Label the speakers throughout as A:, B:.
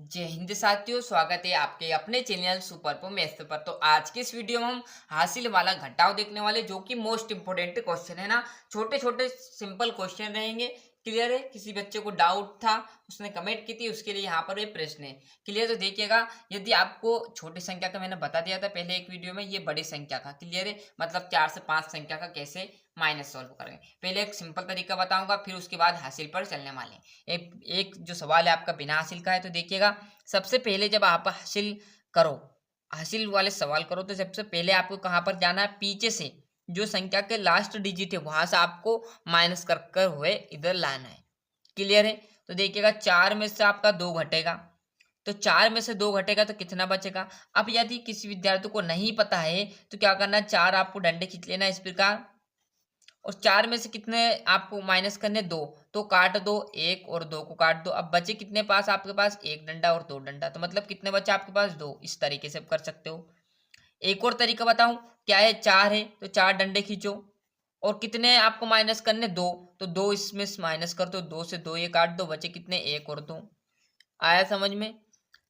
A: जय हिंद साथियों, स्वागत है आपके अपने चैनल सुपर मैथ्स पर। तो आज के इस वीडियो में हम हासिल वाला घटाव देखने वाले, जो कि मोस्ट इंपोर्टेंट क्वेश्चन है ना। छोटे छोटे सिंपल क्वेश्चन रहेंगे। क्लियर है? किसी बच्चे को डाउट था, उसने कमेंट की थी, उसके लिए यहाँ पर ये प्रश्न है। क्लियर? तो देखिएगा, यदि आपको छोटी संख्या का मैंने बता दिया था पहले एक वीडियो में, ये बड़ी संख्या का क्लियर है, मतलब 4 से 5 संख्या का कैसे माइनस सॉल्व करेंगे। पहले एक सिंपल तरीका बताऊंगा, फिर उसके बाद हासिल पर चलने वाले हैं। एक एक जो सवाल है आपका बिना हासिल का है। तो देखिएगा, सबसे पहले जब आप हासिल करो, हासिल वाले सवाल करो, तो सबसे पहले आपको कहाँ पर जाना है, पीछे से जो संख्या के लास्ट डिजिट है वहां से आपको माइनस कर कर हुए इधर लाना है। क्लियर है? तो देखिएगा, 4 में से आपका 2 घटेगा, तो 4 में से 2 घटेगा तो कितना बचेगा। अब यदि किसी विद्यार्थी को नहीं पता है तो क्या करना है, 4 आपको डंडे खींच लेना इस प्रकार, और 4 में से कितने आपको माइनस करने, 2, तो काट दो, 1 और 2 को काट दो। अब बचे कितने पास आपके पास, 1 डंडा और 2 डंडा, तो मतलब कितने बचे आपके पास, 2। इस तरीके से कर सकते हो। एक और तरीका बताऊं, क्या है, 4 है तो 4 डंडे खींचो, और कितने आपको माइनस करने, 2, तो 2 इसमें माइनस कर दो, 2 से 2 ये काट दो, बचे कितने, 1 और 2। आया समझ में?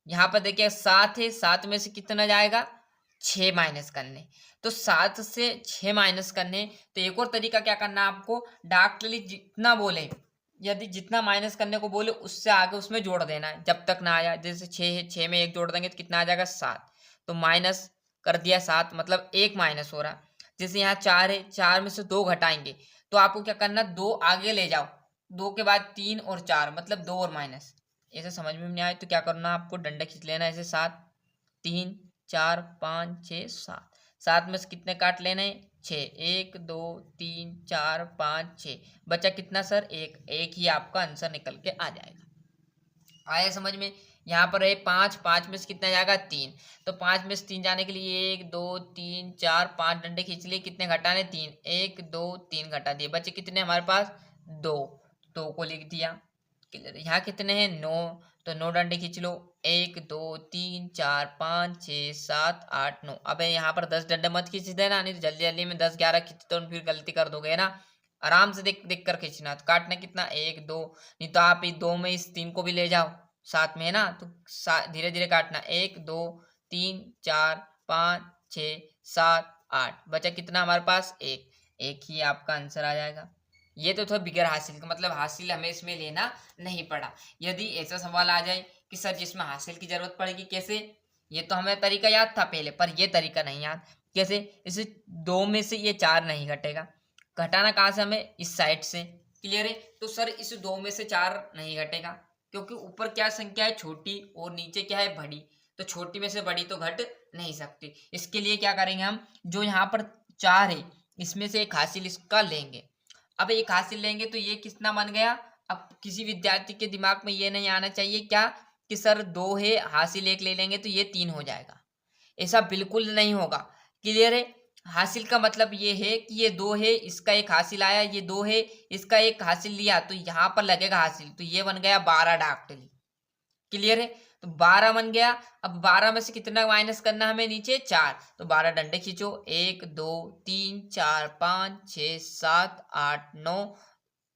A: यहाँ पर देखिए 7 है, 7 में से कितना जाएगा, 6 माइनस करने। तो 7 से 6 माइनस करने। तो एक और तरीका क्या करना है आपको, डायरेक्टली जितना बोले, यदि जितना माइनस करने को बोले उससे आगे उसमें जोड़ देना है, जब तक ना आया। जैसे 6 है, 6 में 1 जोड़ देंगे तो कितना आ जाएगा, 7। तो माइनस कर दिया 7, मतलब 1 माइनस हो रहा। जैसे यहाँ 4 है, 4 में से 2 घटाएंगे, तो आपको क्या करना, 2 आगे ले जाओ, 2 के बाद 3 और 4, मतलब 2 और माइनस। ऐसे समझ में नहीं आए तो क्या करना, आपको डंडा खींच लेना ऐसे, 7, 3, 4, 5, 6, 7। 7 में से कितने काट लेने, 6, 1, 2, 3, 4, 5, 6, बचा कितना सर, 1। 1 ही आपका आंसर निकल के आ जाएगा। आया समझ में? यहाँ पर है 5, 5 में से कितना जाएगा, 3। तो 5 में से 3 जाने के लिए 1, 2, 3, 4, 5 डंडे खींच लिए, कितने घटाने, 3, 1, 2, 3 घटा दिए, बचे कितने हमारे पास, 2। 2 को लिख दिया। यहाँ कितने हैं, 9, तो 9 डंडे खींच लो, 1, 2, 3, 4, 5, 6, 7, 8, 9। अब यहाँ पर 10 डंडे मत खींच देना, नहीं तो जल्दी जल्दी में 10, 11 खींचते हो फिर गलती कर दोगे ना। आराम से देख देख कर खींचना। तो काटना कितना, 1, 2, नहीं तो आप इस 2 में इस 3 को भी ले जाओ साथ में, है ना। तो धीरे धीरे काटना, 1, 2, 3, 4, 5, 6, 7, 8, बचा कितना हमारे पास, 1। 1 ही आपका आंसर आ जाएगा। ये तो था बिगर हासिल का, मतलब हासिल हमें इसमें लेना नहीं पड़ा। यदि ऐसा सवाल आ जाए कि सर जिसमें हासिल की जरूरत पड़ेगी, कैसे, ये तो हमें तरीका याद था पहले, पर ये तरीका नहीं याद। कैसे, इसे 2 में से ये 4 नहीं घटेगा, घटाना कहाँ से, हमें इस साइड से। क्लियर है? तो सर इस 2 में से 4 नहीं घटेगा, क्योंकि ऊपर क्या संख्या है, छोटी, और नीचे क्या है, बड़ी। तो छोटी में से बड़ी तो घट नहीं सकती। इसके लिए क्या करेंगे हम, जो यहाँ पर 4 है इसमें से एक हासिल इसका लेंगे। अब एक हासिल लेंगे तो ये कितना बन गया। अब किसी विद्यार्थी के दिमाग में ये नहीं आना चाहिए क्या, कि सर 2 है, हासिल 1 ले लेंगे तो ये 3 हो जाएगा। ऐसा बिल्कुल नहीं होगा। क्लियर है? हासिल का मतलब ये है कि ये 2 है, इसका एक हासिल आया, ये 2 है, इसका एक हासिल लिया, तो यहाँ पर लगेगा हासिल, तो ये बन गया 12 डायरेक्टली। क्लियर है? तो 12 बन गया। अब 12 में से कितना माइनस करना हमें, नीचे 4, तो 12 डंडे खींचो, 1, 2, 3, 4, 5, 6, 7, 8, 9,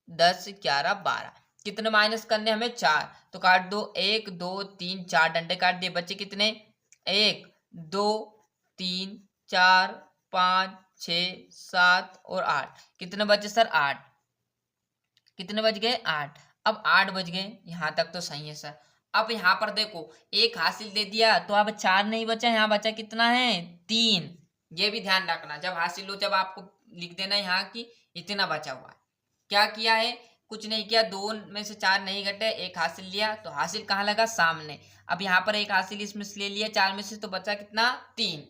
A: 10, 11, 12, कितने माइनस करने हमें, 4, तो काट दो, 1, 2, 3, 4 डंडे काट दिए, बच्चे कितने, 1, 2, 3, 4, 5, 6, 7 और 8, कितने बचे सर, 8। कितने बज गए, 8। अब 8 बज गए, यहाँ तक तो सही है सर। अब यहाँ पर देखो, एक हासिल दे दिया तो अब 4 नहीं बचा, यहाँ बचा कितना है, 3। ये भी ध्यान रखना, जब हासिल हो जब आपको लिख देना यहाँ की इतना बचा हुआ है। क्या किया है, कुछ नहीं किया, 2 में से 4 नहीं घटे, एक हासिल लिया, तो हासिल कहाँ लगा, सामने। अब यहाँ पर एक हासिल इसमें से ले लिया 4 में से, तो बचा कितना, 3।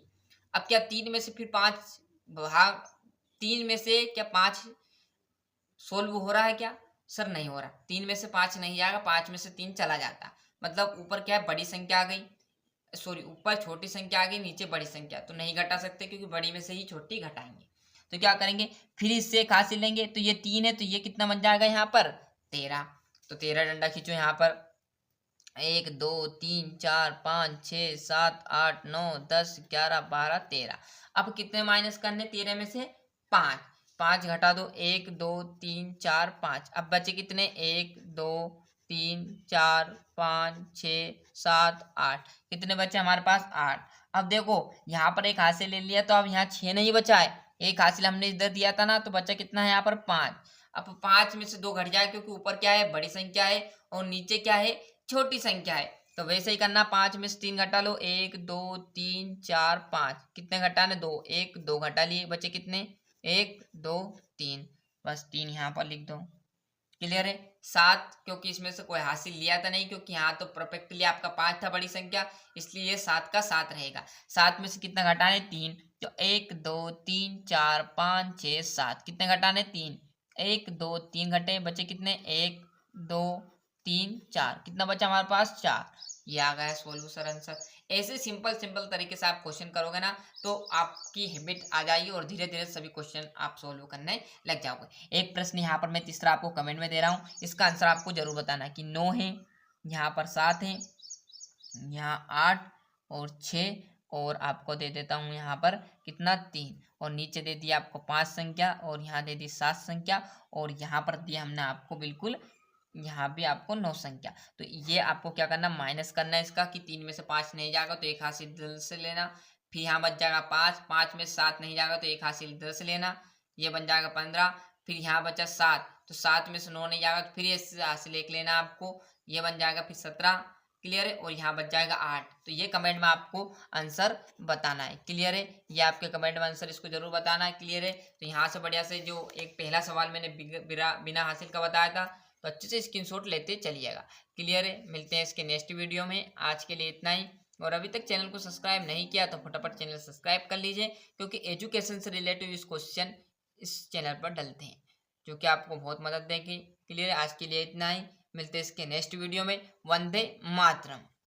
A: अब क्या 3 में से फिर 5 भाग, 3 में से क्या 5 सोल्व हो रहा है क्या, सर नहीं हो रहा। 3 में से 5 नहीं आएगा, 5 में से 3 चला जाता, मतलब ऊपर क्या है, बड़ी संख्या आ गई, सॉरी ऊपर छोटी संख्या आ गई, नीचे बड़ी संख्या, तो नहीं घटा सकते क्योंकि बड़ी में से ही छोटी घटाएंगे। तो क्या करेंगे, फिर इससे एक हासिल लेंगे, तो ये 3 है, तो ये कितना बन जाएगा यहाँ पर, 13। तो 13 डंडा खींचो यहाँ पर, 1, 2, 3, 4, 5, 6, 7, 8, 9, 10, 11, 12, 13। अब कितने माइनस करने, 13 में से 5, 5 घटा दो, 1, 2, 3, 4, 5, अब बचे कितने, 1, 2, 3 4 5 6 7 8, कितने बचे हमारे पास 8। अब देखो यहाँ पर एक हासिल ले लिया तो अब यहाँ 6 नहीं बचा है, एक हासिल हमने इधर दिया था ना, तो बचा कितना है यहाँ पर 5। अब 5 में से 2 घट जाए क्योंकि ऊपर क्या है, बड़ी संख्या है और नीचे क्या है, छोटी संख्या है। तो वैसे ही करना, 5 में से 3 घटा लो, 1 2 3 4 5, कितने घटाने, 2, 1 2 घटा लिए, बचे कितने, 1 2 3, बस 3 यहाँ पर लिख दो। क्लियर है। 7 क्योंकि इसमें से कोई हासिल लिया था नहीं, क्योंकि यहाँ तो परफेक्टली आपका 5 था बड़ी संख्या, इसलिए ये 7 का 7 रहेगा। 7 में से कितना घटाने, 3, तो 1 2 3 4 5 6 7, कितने घटाने, 3, 1 2 3 घटे, बचे कितने, 1 2 3 4, कितना बचा हमारे पास, 4। ये आ गया सोल्यूशन आंसर। ऐसे सिंपल सिंपल तरीके से आप क्वेश्चन करोगे ना तो आपकी हैबिट आ जाएगी और धीरे धीरे सभी क्वेश्चन आप सोल्व करने लग जाओगे। एक प्रश्न यहाँ पर मैं तीसरा आपको कमेंट में दे रहा हूँ, इसका आंसर आपको जरूर बताना कि 9 है, यहाँ पर 7 है, यहाँ 8 और 6, और आपको दे देता हूँ यहाँ पर कितना, 3, और नीचे दे दिया आपको 5 संख्या, और यहाँ दे दी 7 संख्या, और यहाँ पर दिया हमने आपको बिल्कुल यहाँ भी आपको 9 संख्या। तो ये आपको क्या करना, माइनस करना है इसका कि 3 में से 5 नहीं जाएगा तो एक हासिल इधर से लेना, फिर यहाँ बच जाएगा 5, 5 में 7 नहीं जाएगा तो एक हासिल इधर से लेना, ये बन जाएगा 15, फिर यहाँ बचा 7, तो 7 में से 9 नहीं जाएगा तो फिर ये हासिल एक लेना आपको, ये बन जाएगा फिर 17। क्लियर है। और यहाँ बच जाएगा 8। तो ये कमेंट में आपको आंसर बताना है। क्लियर है। ये आपके कमेंट में आंसर इसको जरूर बताना है। क्लियर है। तो यहाँ से बढ़िया से जो एक पहला सवाल मैंने बिना हासिल का बताया था, तो अच्छे से स्क्रीनशॉट लेते चलिएगा। क्लियर है। मिलते हैं इसके नेक्स्ट वीडियो में। आज के लिए इतना ही। और अभी तक चैनल को सब्सक्राइब नहीं किया तो फटाफट चैनल सब्सक्राइब कर लीजिए, क्योंकि एजुकेशन से रिलेटेड इस क्वेश्चन इस चैनल पर डलते हैं जो कि आपको बहुत मदद देगी। क्लियर है। आज के लिए इतना ही। मिलते हैं इसके नेक्स्ट वीडियो में। वंदे मातरम।